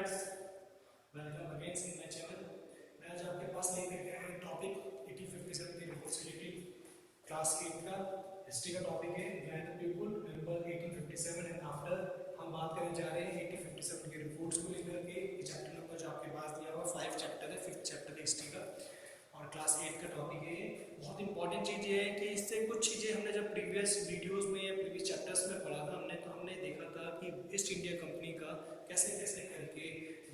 Friends, welcome again in my channel. मैं आज आपके पास लेके आया हूं टॉपिक 1857 के रिपोर्ट से रिलेटेड क्लास 8 का हिस्ट्री का टॉपिक है blind people remember 1857 and after. हम बात करने जा रहे हैं 1857 के रिपोर्ट्स को लेकर के। चैप्टर नंबर जो आपके पास दिया हुआ 5 चैप्टर है, 5th चैप्टर है हिस्ट्री का और क्लास 8 का टॉपिक है। बहुत इंपॉर्टेंट चीज़ ये है कि इससे कुछ चीज़ें हमने जब प्रीवियस वीडियोस में या प्रीवियस चैप्टर्स में पढ़ा था हमने देखा था कि ईस्ट इंडिया कंपनी का कैसे कैसे करके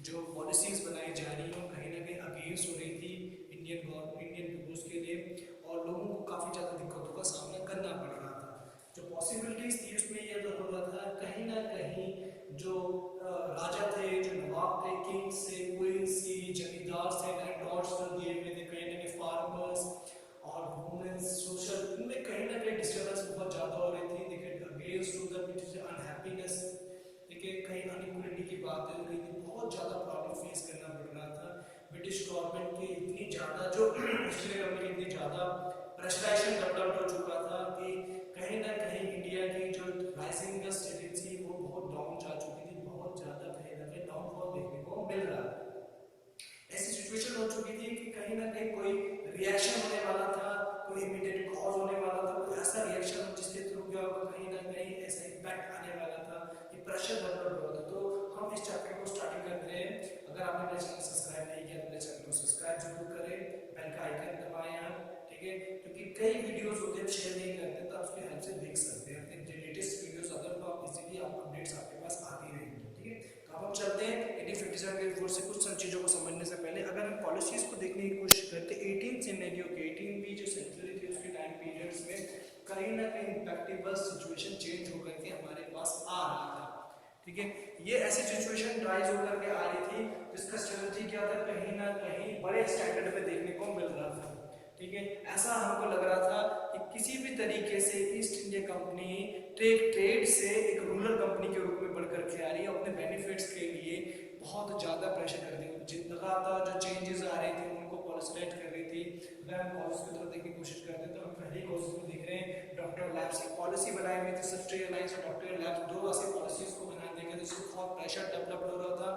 जो पॉलिसीज़ बनाई जा रही हैं कहीं ना कहीं अगेंस्ट हो रही थी इंडियन पीपुल्स के लिए और लोगों को काफ़ी ज़्यादा दिक्कतों का सामना करना पड़ रहा था। जो पॉसिबिलिटीज़ थी उसमें यह तो हो रहा था कहीं ना कहीं जो राजा थे, जो नवाब थे, किंग्स से, क्वींस से, जमींदार से, लैंडलॉर्ड्स दिए हुए थे, कहीं ना कहीं फार्मर्स और वुमेन्स सोशल इनमें कहीं ना कहीं डिस्टर्बेंस बहुत ज़्यादा हो रही थी। देखिए अगेंस्ट टू द अनहैप्पीनेस, देखिए कहीं अनइक्वलिटी की बातें हो रही थी, बहुत ज़्यादा प्रॉब्लम फेस करना पड़ रहा था। ब्रिटिश गवर्नमेंट की इतनी ज़्यादा जो इतनी ज़्यादा प्रेशराइजेशन डेवलप हो चुका था कि कहीं ना कहीं इंडिया की जो राइजिंग स्टेट थी वो बहुत डाउन जा चुकी थी, बहुत ज़्यादा कहीं ना कहीं डाउनफॉल देखने को मिल रहा था। ऐसी सिचुएशन हो चुकी थी कि कहीं ना कहीं कोई रिएक्शन होने वाला था, कोई इमीडिएट कॉज होने वाला था, कोई ऐसा रिएक्शन जिसके थ्रू क्या होगा कहीं ना कहीं ऐसा इम्पैक्ट आने वाला था, ये प्रेशर डेवलप हो रहा था। तो हम इस चैप्टर को स्टार्टिंग करते हैं। अगर आपने मेरे चैनल सब्सक्राइब नहीं किया तो मेरे चैनल को सब्सक्राइब जरूर करें, बेल का आइकन दबाएं आप, ठीक है, क्योंकि कई वीडियोस होते हैं शेयर नहीं करते तो आप उसकी हेल्प से देख सकते हैं अपने लेटेस्ट वीडियोस अदर तो आप इजीली आप अपडेट्स आपके पास आती रहेंगी, ठीक है। तो अब हम चलते हैं 1857 के रिपोर्ट से कुछ चीज़ों को समझने से पहले अगर हम पॉलिसीज को देखने की कोशिश करते हैं 18वीं जो सेंचुरी थी उसके टाइम पीरियड्स में कहीं ना कहीं इम्पैक्टेबल सिचुएशन चेंज होकर के हमारे पास आ रहा था, ठीक है। ये ऐसी सिचुएशन राइज होकर के आ रही थी जिसका स्ट्रेटजी क्या था, कहीं ना कहीं बड़े स्टैंडर्ड पे देखने को मिल रहा था, ठीक है। ऐसा हमको लग रहा था कि किसी भी तरीके से ईस्ट इंडिया कंपनी ट्रेड से एक रूरल कंपनी के रूप में बढ़कर के आ रही है, अपने बेनिफिट्स के लिए बहुत ज़्यादा प्रेशर कर रही थी। लगातार जो चेंजेस आ रहे थे उनको पॉलिसराइज कर रही थी। अगर हम कॉलेज की तरफ देखने की कोशिश करते हैं तो हम पहले कॉलेज में देख रहे हैं डॉक्टर लैब्स की पॉलिसी बनाई हुई थी, सस्टेन अलायंस और डॉक्टर लैब्स दो ऐसी पॉलिसीज को बना देंगे जिससे बहुत प्रेशर डेवलप हो रहा था।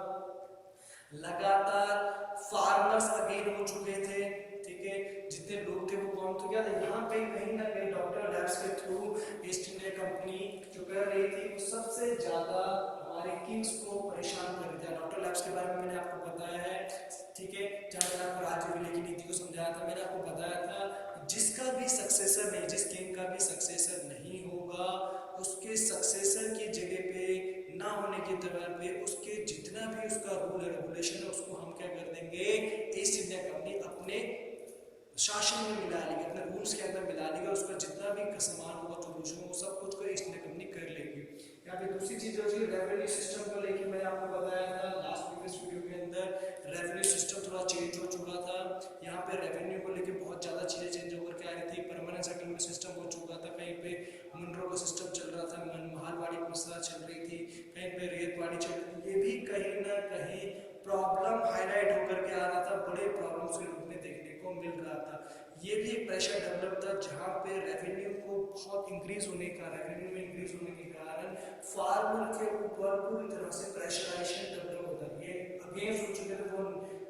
लगातार फार्मर्स अगेन हो चुके थे, ठीक है, जितने लोग थे वो कौन थे क्या था यहाँ पे कहीं ना कहीं डॉक्टर लैब्स के थ्रू ईस्ट इंडिया कंपनी जो कर रही थी वो सबसे ज्यादा हमारे किंग्स को परेशान कर रही थी। डॉक्टर लैब्स के बारे में मैंने आपको बताया है, ठीक है, जहाँ मैंने आपको राज्य विलय की नीति को समझाया था, मैंने आपको बताया था जिसका भी सक्सेसर नहीं, जिस किंग का भी सक्सेसर नहीं होगा उसके सक्सेसर की जगह पे ना होने की तरह पे उसके जितना भी उसका रूल रेगुलेशन है उसको हम क्या कर देंगे, ईस्ट इंडिया कंपनी अपने शासन में मिला लेगी, अपने रूल्स के अंदर मिला लेगी, उसका जितना भी सामान होगा जो रूल्स होगा सब कुछ को ईस्ट इंडिया कंपनी कर लेगी। यहाँ पे दूसरी चीज होती है रेवेन्यू सिस्टम को लेकर मैंने आपको बताया था लास्ट प्रीवियस वीडियो के अंदर रेवेन्यू सिस्टम थोड़ा चेंज हो चुका था। यहाँ पे रेवेन्यू को लेकर बहुत ज्यादा चीजें चेंज होकर के आ रही थी। परमानेंट सेटलमेंट सिस्टम हो चुका था, कहीं पे मुंड्रो का सिस्टम चल रहा था, महालवाड़ी प्रथा चल रही थी, कहीं पे रेतवाड़ी चल रही थी। ये भी कहीं ना कहीं प्रॉब्लम हाईलाइट होकर के आ रहा था, बड़े प्रॉब्लम्स के रूप में देखने को मिल रहा था। ये भी एक प्रेशर डेवलप था जहाँ पे रेवेन्यू को बहुत इंक्रीज होने का रेवेन्यू में इंक्रीज होने के कारण फार्मर के ऊपर पूरी तरह से प्रेशराइजेशन डेवलप होता है। ये अगेंस्ट हो चुके थे, वो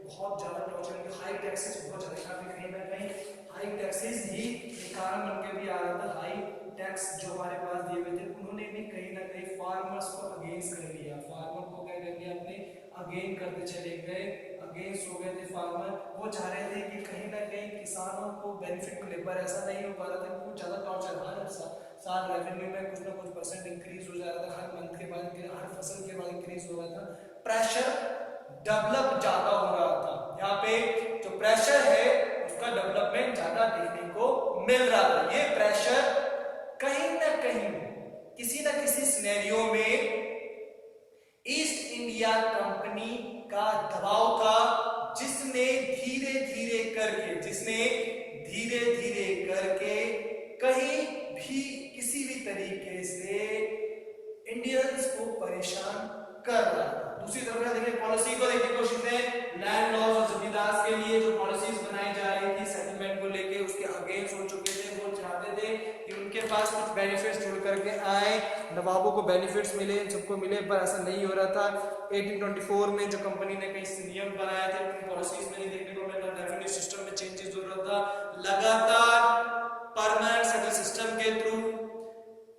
बहुत ज़्यादा टॉर्चर, हाई टैक्सेस बहुत ज़्यादा, कहीं ना कहीं हाई टैक्सेस ही कारण बन के भी आ रहा था। हाई टैक्स जो हमारे पास दिए हुए थे उन्होंने भी कहीं ना कहीं फार्मर्स को अगेंस्ट कर लिया, फार्मर को क्या कर लिया अपने अगेन करते चले गए, अगेंस्ट हो गए थे फार्मर। वो चाह रहे थे कि कहीं ना कहीं किसानों को बेनिफिट मिले पर ऐसा नहीं हो पा रहा था, कुछ ज़्यादा टॉर्चर हर साल रेवेन्यू में कुछ ना कुछ परसेंट इंक्रीज हो जा रहा था, हर मंथ के बाद हर फसल के बाद इंक्रीज हो रहा था, प्रेशर डेवलप ज़्यादा हो रहा था। यहाँ पे जो प्रेशर है उसका डेवलपमेंट ज़्यादा देखने को मिल रहा था। ये प्रेशर कहीं ना कहीं किसी ना किसी सिनेरियो में ईस्ट इंडिया कंपनी का दबाव था, जिसने धीरे धीरे करके कहीं भी किसी भी तरीके से इंडियंस को परेशान कर रहा था। दूसरी तरफ देखिए पॉलिसी को देखने की कोशिश करें, लैंड लॉज और जमींदार के लिए जो पॉलिसीज बनाई जा रही थी सेटलमेंट को लेके उसके अगेंस्ट हो चुके थे। वो चाहते थे कि उनके पास कुछ बेनिफिट्स जुड़ करके आए, नवाबों को बेनिफिट्स मिले, सबको मिले, पर ऐसा नहीं हो रहा था। 1824 में जो कंपनी ने कई नियम बनाए थे, उन पॉलिसीज में नहीं देखने को मिला, रेवेन्यू सिस्टम में चेंजेस हो रहा था, लगातार परमानेंट सेटल सिस्टम के थ्रू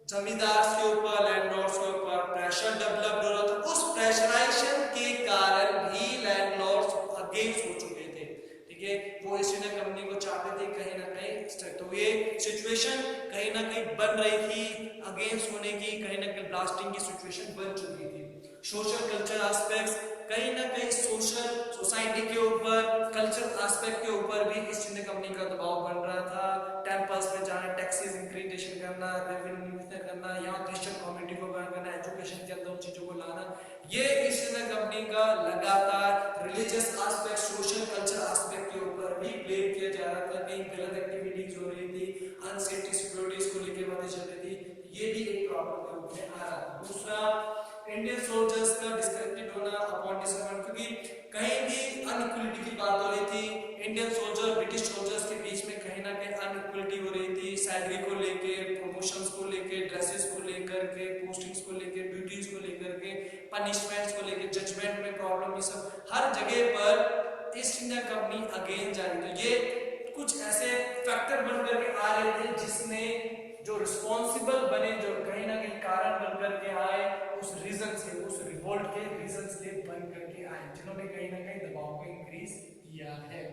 जमींदार के ऊपर, लैंडलॉर्ड्स के ऊपर प्रेशर डेवलप हो रहा था। उस प्रेशराइजेशन के कारण भी लैंडलॉर्ड्स अगेंस्ट हो चुके थे, ठीक है। वो ईस्ट इंडिया कंपनी को चाहते थे कहीं ना कहीं, तो ये सिचुएशन कहीं ना कहीं बन रही थी अगेंस्ट होने की, कहीं ना कहीं ब्लास्टिंग की सिचुएशन बन चुकी थी। सोशल कल्चर एस्पेक्ट्स, कहीं ना कहीं सोशल सोसाइटी के ऊपर, कल्चर एस्पेक्ट के ऊपर भी ईस्ट इंडिया कंपनी का दबाव बन रहा था। टेम्पल्स में जाना, टैक्सेस इंक्रीजेशन करना, रेवेन्यू करना, यहाँ क्रिश्चियन कम्युनिटी को बैन करना, एजुकेशन के अंदर उन चीजों को लाना, ये ईस्ट इंडिया कंपनी का लगातार religious aspect, social culture aspect के ऊपर भी ब्लेम किया जा रहा था। कहीं गलत एक्टिविटीज हो रही थी, अनसेफ्टी सिक्योरिटीज को लेकर बातें चल रही थी, ये भी एक प्रॉब्लम के रूप में आ रहा था। दूसरा, इंडियन सोल्जर्स का डिस्कनेक्टेड होना अपॉन डिसमेंट, क्योंकि कहीं भी अनइक्वलिटी की बात हो रही थी, इंडियन सोल्जर ब्रिटिश सोल्जर्स के बीच में कहीं ना कहीं अनइक्वलिटी हो रही थी, सैलरी को लेके, प्रमोशंस को लेके, ड्रेसेस को लेकर के, पोस्टिंग्स को लेके, ड्यूटीज को लेकर के, पनिशमेंट्स को लेके, जजमेंट में प्रॉब्लम, ये सब हर जगह पर ईस्ट इंडिया कंपनी अगेंस्ट जा रही थी। ये कुछ ऐसे फैक्टर बन करके आ रहे थे जिसने जो रिस्पॉन्सिबल बने, जो कहीं ना कहीं कारण बन करके आए, उस रीजन से, उस रिवोल्ट के रीजन से बन करके आए, जिन्होंने कहीं ना कहीं दबाव को इंक्रीज किया है।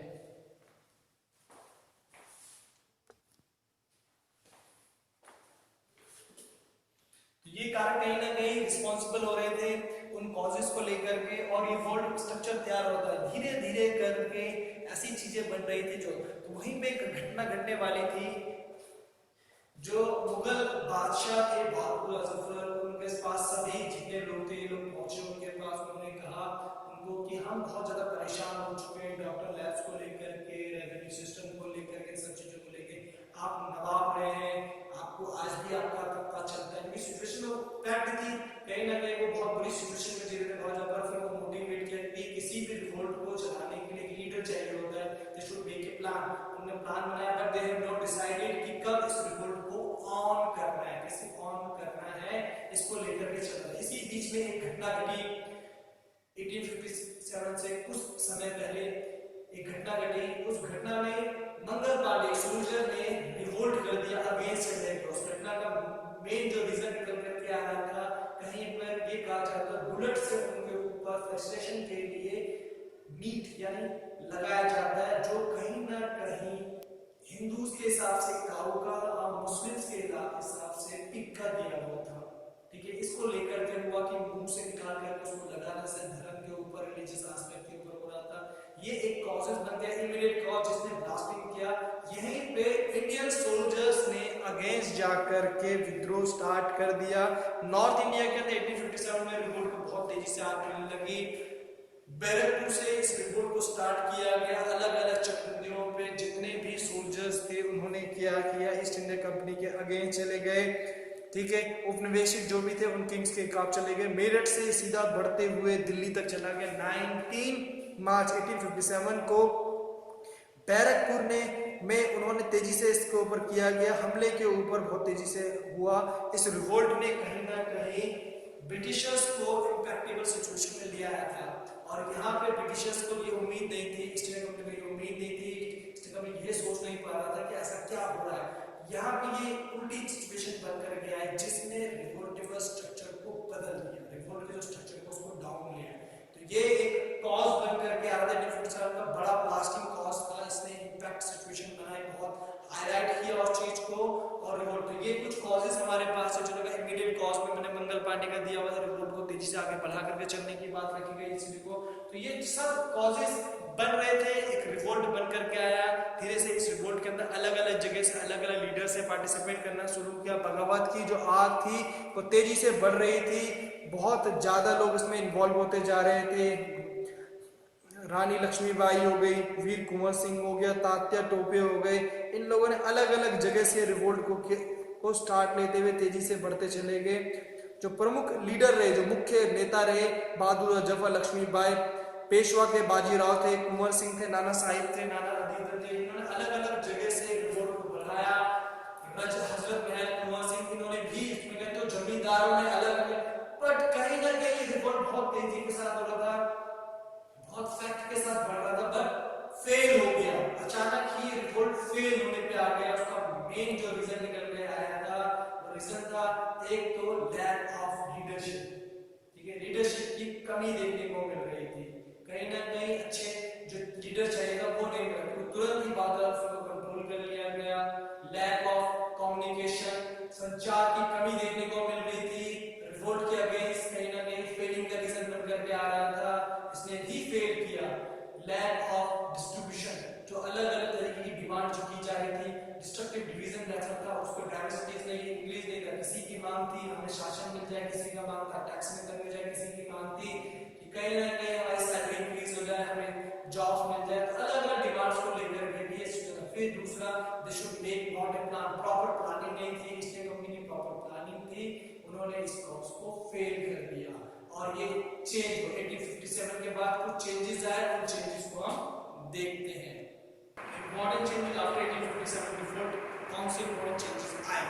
ये कारण कहीं ना कहीं रिस्पॉन्सिबल हो रहे थे उन कॉजेस को लेकर के, और ये रिवोल्ट स्ट्रक्चर तैयार होता है धीरे धीरे करके, ऐसी चीजें बन रही थी जो, तो वहीं पे एक घटना घटने वाली थी। जो मुगल बादशाह थे बहादुर अजफर, उनके पास सभी जितने लोग थे, ये लोग पहुंचे उनके पास, उन्होंने कहा उनको कि हम बहुत ज्यादा परेशान हो चुके हैं डॉक्टर लैब्स को लेकर के, रेवेन्यू सिस्टम को लेकर के, सब चीजों को लेकर, आप नवाब रहे हैं, आपको आज भी आपका पता चलता है, क्योंकि सिचुएशन वो पैक्ड थी, कहीं ना कहीं वो बहुत बुरी सिचुएशन में जी रहे थे। बहुत ज्यादा फिर वो मोटिवेट किया कि किसी भी रिवोल्ट को चलाने के लिए एक लीडर चाहिए होता है, they should make a plan. उन्होंने प्लान बनाया, but they have not decided कि कब इस रिवोल्ट ऑन करना है, कैसे ऑन करना है, इसको लेकर के चल रहा है। इसी बीच में एक घटना घटी 1857 से कुछ समय पहले, एक घटना घटी। उस घटना में मंगल पांडे सोल्जर ने रिवोल्ट कर दिया अगेंस्ट इंडिया को। उस घटना का मेन जो रीजन निकल करके आ रहा था, कहीं पर ये कहा जाता है बुलेट से उनके ऊपर फ्रस्ट्रेशन के लिए मीट यानी लगाया जाता है, जो कहीं ना कहीं हिंदूज के हिसाब से काऊ का और मुस्लिम्स के हिसाब से पिक का दिया हुआ था, ठीक है। इसको लेकर के हुआ कि मुंह से निकाल कर उसको लगाना से धर्म के ऊपर, रिलीजियस एस्पेक्ट के ऊपर हो रहा था। ये एक कॉजेस बन गया, इमीडिएट कॉज जिसने ब्लास्टिंग किया। यहीं पे इंडियन सोल्जर्स ने अगेंस्ट जाकर के विद्रोह स्टार्ट कर दिया। नॉर्थ इंडिया के अंदर 1857 में रिवोल्ट को बहुत तेजी से आग मिलने लगी। बैरकपुर से इस रिवोल्ट को स्टार्ट किया गया। अलग अलग चकबंदियों पे जितने भी सोल्जर्स थे उन्होंने क्या किया, ईस्ट इंडिया कंपनी के अगेंस्ट चले गए, ठीक है। उपनिवेशिक जो भी थे उन किंग्स के खिलाफ चले गए। मेरठ से सीधा बढ़ते हुए दिल्ली तक चला गया। 19 मार्च 1857 को बैरकपुर में उन्होंने तेजी से इसके ऊपर किया गया हमले के ऊपर बहुत तेजी से हुआ। इस रिवोल्ट ने कहीं ना कहीं ब्रिटिशर्स को इम्पैक्टेबल सिचुएशन में ले आया था, और यहाँ पे ब्रिटिशर्स को ये उम्मीद नहीं थी, ईस्ट इंडिया कंपनी को ये उम्मीद नहीं थी, ईस्ट इंडिया कंपनी ये सोच नहीं पा रहा था कि ऐसा क्या हो रहा है। यहाँ पे ये उल्टी सिचुएशन बन कर गया है जिसने रिवोल्टिव स्ट्रक्चर को बदल दिया, रिवोल्ट के जो स्ट्रक्चर को उसको डाउन लिया। तो ये एक कॉज बन करके आ रहा था, का बड़ा ब्लास्टिंग कॉज था। इसने इम्पैक्ट सिचुएशन बनाई, बहुत हाईलाइट किया उस चीज को और रिवोल्ट। तो ये कुछ कॉजेस हमारे पास है, जो इमीडिएट कॉज में मैंने मंगल पांडे का दिया हुआ रिवोल्ट को तेजी से आगे बढ़ा करके चलने की बात रखी गई इसमें को। तो ये सब कॉजेस बन रहे थे, एक रिवोल्ट बन करके आया। धीरे से इस रिवोल्ट के अंदर अलग अलग जगह से अलग अलग लीडर से पार्टिसिपेट करना शुरू किया। बगावत की जो आग थी वो तेजी से बढ़ रही थी, बहुत ज्यादा लोग इसमें इन्वॉल्व होते जा रहे थे। रानी लक्ष्मीबाई हो गई, वीर कुंवर सिंह हो गया, तात्या टोपे हो गए, इन लोगों ने अलग अलग जगह से रिवोल्ट को स्टार्ट लेते हुए तेजी से बढ़ते चले गए। जो प्रमुख लीडर रहे, जो मुख्य नेता रहे, बहादुर जफर, लक्ष्मीबाई, पेशवा के बाजीराव थे, कुंवर सिंह थे, नाना साहिब थे, नाना अदीदर थे। इन्होंने अलग अलग जगह से रिवोल्ट को बढ़ाया। हजरत महल कुंवर सिंह, इन्होंने भी इसमें तो जमींदारों ने अलग अलग, बट कहीं ना कहीं रिवोल्ट बहुत तेजी के साथ हो रहा था, बहुत फैक्ट के साथ बढ़ रहा था, बट फेल हो गया। अचानक ही रिवोल्ट फेल होने पे आ गया। उसका मेन जो रीजन निकल के आया था, वो रीजन था एक तो लैक ऑफ लीडरशिप। ठीक है, लीडरशिप की कमी देखने को मिल रही थी। कहीं ना कहीं अच्छे जो लीडर चाहिएगा वो नहीं मिला, क्योंकि तुरंत ही बादल को कंट्रोल कर लिया गया। लैक ऑफ कम्युनिकेशन, संचार की कमी देखने को मिल रही थी। रिवोल्ट के अगेंस्ट कहीं ना कहीं फेलिंग का रीजन बन करके आ रहा था, इसने भी फेल किया। लैक ऑफ डिस्ट्रीब्यूशन, जो अलग अलग तरीके की डिमांड जो की जा रही थी, डिस्ट्रक्टिव डिवीजन जैसा था, उसको डायवर्सिटी नहीं, इंक्रीज नहीं था। किसी की मांग थी हमें शासन मिल जाए, किसी का मांग था टैक्स में कम हो जाए, किसी की मांग थी कि कहीं ना कहीं हमारी सैलरी इंक्रीज हो जाए, हमें जॉब मिल जाए। अलग अलग डिमांड्स को लेकर के भी फिर दूसरा, they should make not a plan, proper planning नहीं थी। इसलिए कंपनी की प्रॉपर प्लानिंग थी, उन्होंने इस क्रॉस को फेल कर दिया। और ये चेंज 1857 के बाद कुछ चेंजेस आए, उन चेंजेस को हम देखते हैं। इंपॉर्टेंट चेंजेस आफ्टर 1857 रिवोल्ट, कौन से इंपॉर्टेंट चेंजेस आए?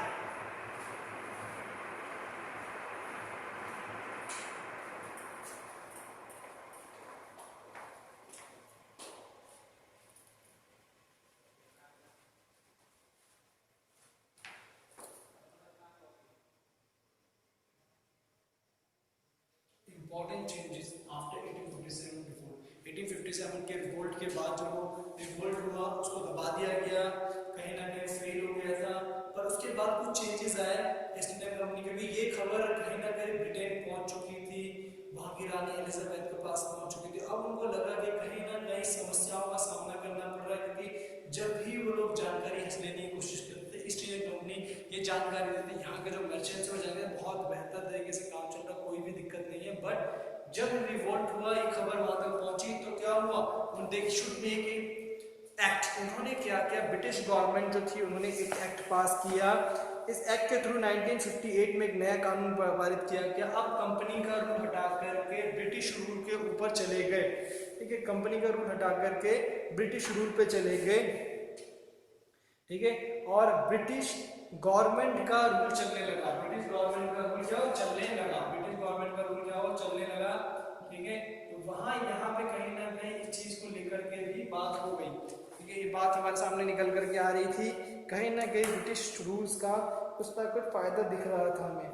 Important changes after 1857 revolt. 1857 के रिवोल्ट के बाद जो रिवोल्ट हुआ उसको दबा दिया गया, कहीं ना कहीं फेल हो गया था। पर उसके बाद कुछ चेंजेस आए ईस्ट इंडिया कंपनी के भी। ये खबर कहीं ना कहीं ब्रिटेन पहुंच चुकी थी, वहां की रानी एलिजाबेथ के पास पहुंच चुकी थी। अब उनको लगा कि कहीं ना कहीं समस्याओं का सामना करना पड़ रहा है, क्योंकि जब भी वो लोग जानकारी लेने की कोशिश करते थे, ईस्ट इंडिया कंपनी ये जानकारी देती, यहाँ के जो मर्चेंट्स हो जाते हैं बहुत बेहतर तरीके से काम चल रहा, कोई भी दिक्कत नहीं है। बट जब रिवोल्ट हुआ, ये खबर वहां तक पहुंची, तो क्या हुआ, दे शुड मेक एक्ट। उन्होंने क्या किया, ब्रिटिश गवर्नमेंट जो थी उन्होंने एक एक्ट पास किया। इस एक्ट के थ्रू 1958 में एक नया कानून पारित किया गया। अब कंपनी का रूल हटा करके ब्रिटिश रूल के ऊपर चले गए। ठीक है, कंपनी का रूल हटा करके ब्रिटिश रूल पे चले गए। ठीक है, और ब्रिटिश गवर्नमेंट का रूल चलने लगा। ब्रिटिश गवर्नमेंट का रूल क्या हो, चलने लगा। ब्रिटिश गवर्नमेंट का रूल क्या हो, चलने लगा। ठीक है, तो वहां यहाँ पे कहीं ना कहीं इस चीज को लेकर के भी बात हो गई। ठीक है, ये बात हमारे सामने निकल करके आ रही थी, कहीं ना कहीं ब्रिटिश रूल्स का कुछ ना कुछ फायदा दिख रहा था हमें।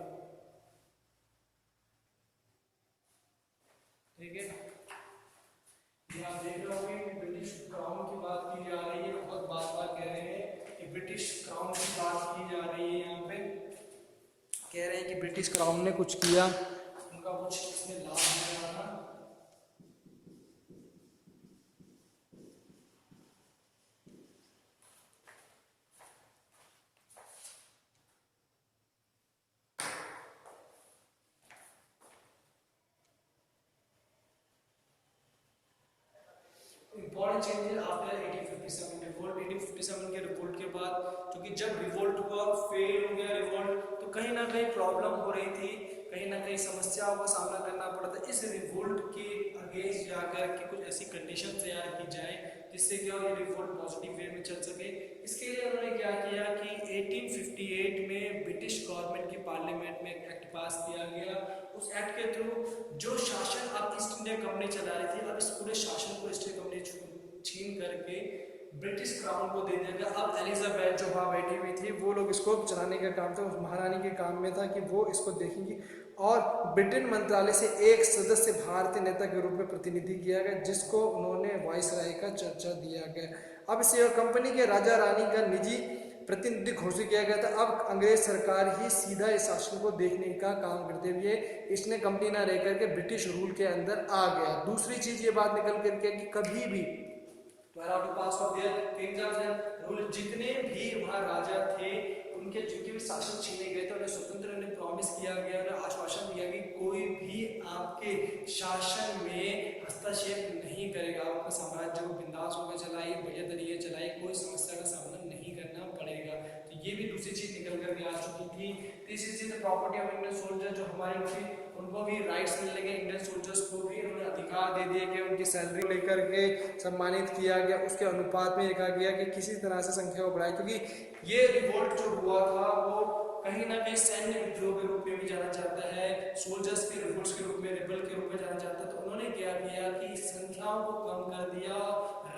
ठीक है, ये आप देख रहे होंगे कि ब्रिटिश क्राउन की बात की जा रही है, बहुत बार बार कह रहे हैं कि ब्रिटिश क्राउन की बात की जा रही है। यहाँ पे कह रहे हैं कि ब्रिटिश क्राउन ने कुछ किया, उनका कुछ इसमें लाभ मिल रहा था। Important changes after 1857 revolt. 1857 के रिवोल्ट के बाद, क्योंकि जब रिवोल्ट हुआ, फेल हो गया रिवोल्ट, तो कहीं ना कहीं प्रॉब्लम हो रही थी, कहीं ना कहीं समस्याओं का सामना करना पड़ा था। इस रिवोल्ट के अगेंस्ट जाकर के कुछ ऐसी कंडीशन तैयार की जाए जिससे कि और ये रिवोल्ट पॉजिटिव वे में चल सके। इसके लिए उन्होंने क्या किया कि 1858 में ब्रिटिश गवर्नमेंट की पार्लियामेंट में एक एक्ट पास किया गया। उस एक्ट के थ्रू जो शासन अब ईस्ट इंडिया कंपनी चला रही थी, अब इस पूरे शासन को ईस्ट इंडिया कंपनी छीन करके ब्रिटिश क्राउन को दे दिया गया। अब एलिजाबेथ जो वहाँ बैठी हुई थी, वो लोग इसको चलाने का काम था, उस महारानी के काम में था कि वो इसको देखेंगी। और ब्रिटेन मंत्रालय से एक सदस्य भारतीय नेता के रूप में प्रतिनिधि किया गया, जिसको उन्होंने वाइसराय का चर्चा दिया गया। अब इसे कंपनी के राजा रानी का निजी प्रतिनिधि घोषित किया गया था। अब अंग्रेज सरकार ही सीधा इस शासन को देखने का काम करते हुए इसने कंपनी ना रह करके ब्रिटिश रूल के अंदर आ गया। दूसरी चीज ये बात निकल करके कि कभी भी रूल, जितने भी वहाँ राजा थे उनके जितने भी शासन छीने गए थे, उन्हें स्वतंत्र उन्हें प्रॉमिस किया गया, उन्हें आश्वासन दिया कि कोई भी आपके शासन में हस्तक्षेप नहीं करेगा, आपका साम्राज्य को बिंदास होकर चलाइए, बढ़िया तरीके चलाइए, कोई समस्या का सामना नहीं करना पड़ेगा। तो ये भी दूसरी चीज निकल करके आ चुकी थी। तीसरी चीज प्रॉपर्टी ऑफ इंडियन सोल्जर, जो हमारे थे उनको भी राइट्स मिलने के, इंडियन सोल्जर्स को भी उन्होंने अधिकार दे दिए कि उनकी सैलरी लेकर के सम्मानित किया गया। उसके अनुपात में कहा गया कि किसी तरह से संख्या को बढ़ाए, क्योंकि ये रिवोल्ट जो हुआ था वो कहीं ना कहीं सैन्य विद्रोह के रूप में भी जाना जाता है, सोल्जर्स के रिवोल्ट्स के रूप में, रिबल के रूप में जाना जाता है। तो उन्होंने क्या किया कि संख्याओं को कम कर दिया,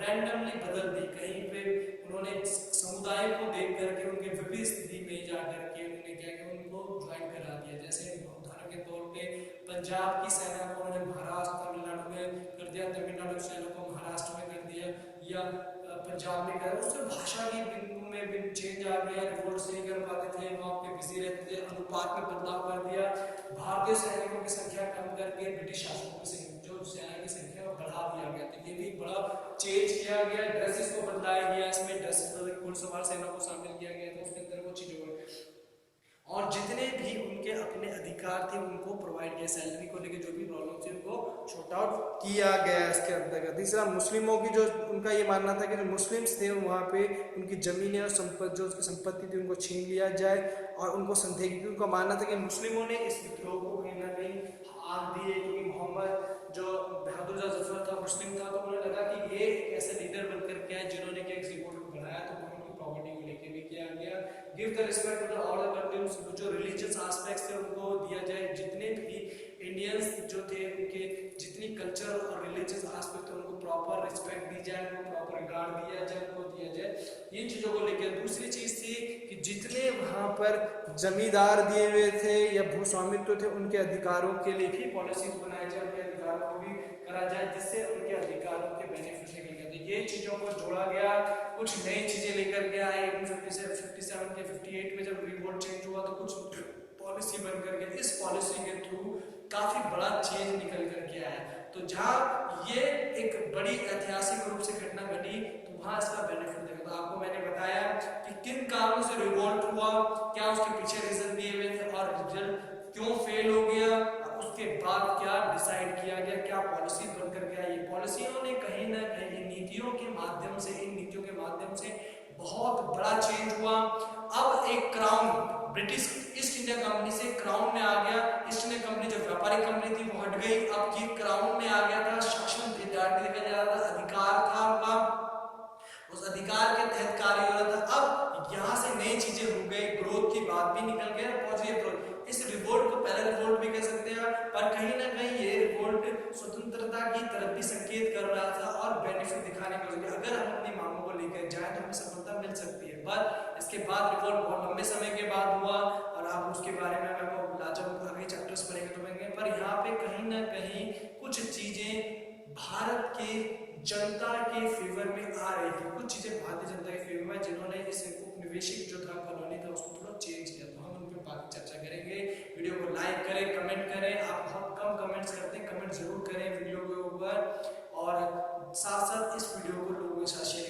रैंडमली बदल दी। कहीं पे उन्होंने समुदाय को देख करके उनके विपरीत स्थिति में जा करके उन्होंने क्या किया, उनको ज्वाइन करा दिया। जैसे उदाहरण के तौर पे पंजाब की सेना को उन्होंने महाराष्ट्र तमिलनाडु में कर दिया, तमिलनाडु की सेना को महाराष्ट्र में कर दिया, या पंजाब में कर, उससे भाषा की बिंदु में भी चेंज आ गया, रिवोल्ट नहीं कर पाते थे, वहाँ पे बिजी रहते थे, अनुपात में बदलाव कर दिया। भारतीय सैनिकों की संख्या कम करके ब्रिटिश शासकों की जो सेना की संख्या बढ़ा दिया गया। तो ये भी बड़ा चेंज किया गया, ड्रेसेस को बदलाया गया, इसमें ड्रेस घुड़सवार सेना को शामिल किया गया था, उसके अंदर वो चीज़ों और जितने भी उनके अपने अधिकार थे उनको प्रोवाइड किया, सैलरी को लेकर जो भी प्रॉब्लम थी उनको शॉर्ट आउट किया गया इसके अंतर्गत। तीसरा, मुस्लिमों की जो उनका ये मानना था कि जो मुस्लिम्स थे वहाँ पे उनकी जमीनें और संपत्ति जो उसकी संपत्ति थी उनको छीन लिया जाए और उनको संदेह, क्योंकि उनका मानना था कि मुस्लिमों ने इस विद्रोह को कहीं ना कहीं हाथ दिए, क्योंकि मोहम्मद जो बहादुर जफर था मुस्लिम था, तो उन्हें लगा कि ये एक ऐसे लीडर बनकर के आए जिन्होंने क्या रिवोल्ट को बढ़ाया, तो उनकी प्रॉपर्टी को लेकर भी किया गया। Give the respect to the all countries, जो रिलीजियस एस्पेक्ट्स थे उनको दिया जाए, जितने भी इंडियंस जो थे उनके जितनी कल्चर और रिलीजियस एस्पेक्ट थे उनको प्रॉपर रिस्पेक्ट दी जाए, उनको प्रॉपर रिगार्ड दिया जाए, उनको दिया जाए, इन चीज़ों को लेकर। दूसरी चीज़ थी कि जितने वहाँ पर जमींदार दिए हुए थे या भूस्वामित्व थे उनके अधिकारों के लिए भी पॉलिसीज बनाई जाए, उनके अधिकारों को भी करा जाए, जिससे उनके अधिकारों के बेनिफिट निकल गए। तो ये चीज़ों को जोड़ा गया, कुछ नई चीज़ें लेकर के आए। 1857 के 58 में जब रिवोल्ट चेंज हुआ तो कुछ पॉलिसी बन करके, इस पॉलिसी के थ्रू काफी बड़ा चेंज निकल करके आया। तो जहाँ ये एक बड़ी ऐतिहासिक रूप से घटना घटी तो वहाँ इसका बेनिफिट देखा। तो आपको मैंने बताया कि किन कारणों से रिवोल्ट हुआ, क्या उसके पीछे रीजन दिए हुए थे और रिजल्ट क्यों फेल हो गया, उसके बाद क्या डिसाइड किया गया, क्या पॉलिसी बनकर के आई। पॉलिसियों ने कहीं ना कहीं नीतियों के माध्यम से, इन नीतियों के माध्यम से बहुत बड़ा चेंज हुआ। अब एक crown, British east India company से क्राउन में आ गया। ईस्ट इंडिया कंपनी जो व्यापारिक कंपनी थी वो हट गई, अब ये क्राउन में आ गया था। शासन देखा जा रहा था, अधिकार था उनका, उस अधिकार के तहत कार्य हो रहा था। अब यहाँ से नई चीजें हो गई, ग्रोथ की बात भी निकल गया, पहुंच गई ग्रोथ। इस रिवोल्ट को पहले रिवोल्ट भी कह सकते हैं, पर कहीं ना कहीं ये रिवोल्ट स्वतंत्रता की तरफ भी संकेत कर रहा था और बेनिफिट दिखाने के लिए अगर हम अपनी मांगों को लेकर जाए तो हमें सफलता मिल सकती है। पर इसके बाद रिवोल्ट बहुत लंबे समय के बाद हुआ और आप उसके बारे में जब आगे चैप्टर्स पढ़ेंगे तो पढ़ेंगे। पर यहाँ पे कहीं ना कहीं कुछ चीजें भारत के जनता के फेवर में आ रही थी, कुछ चीजें भारतीय जनता के फेवर में, जिन्होंने इस उपनिवेशिक जो था कॉलोनी था उसको थोड़ा चेंज किया। तो हम उन पर बाकी चर्चा करेंगे। वीडियो को लाइक करें, कमेंट करें। आप बहुत कम कमेंट्स करते हैं, कमेंट जरूर करें वीडियो के ऊपर, और साथ साथ इस वीडियो को लोगों के साथ शेयर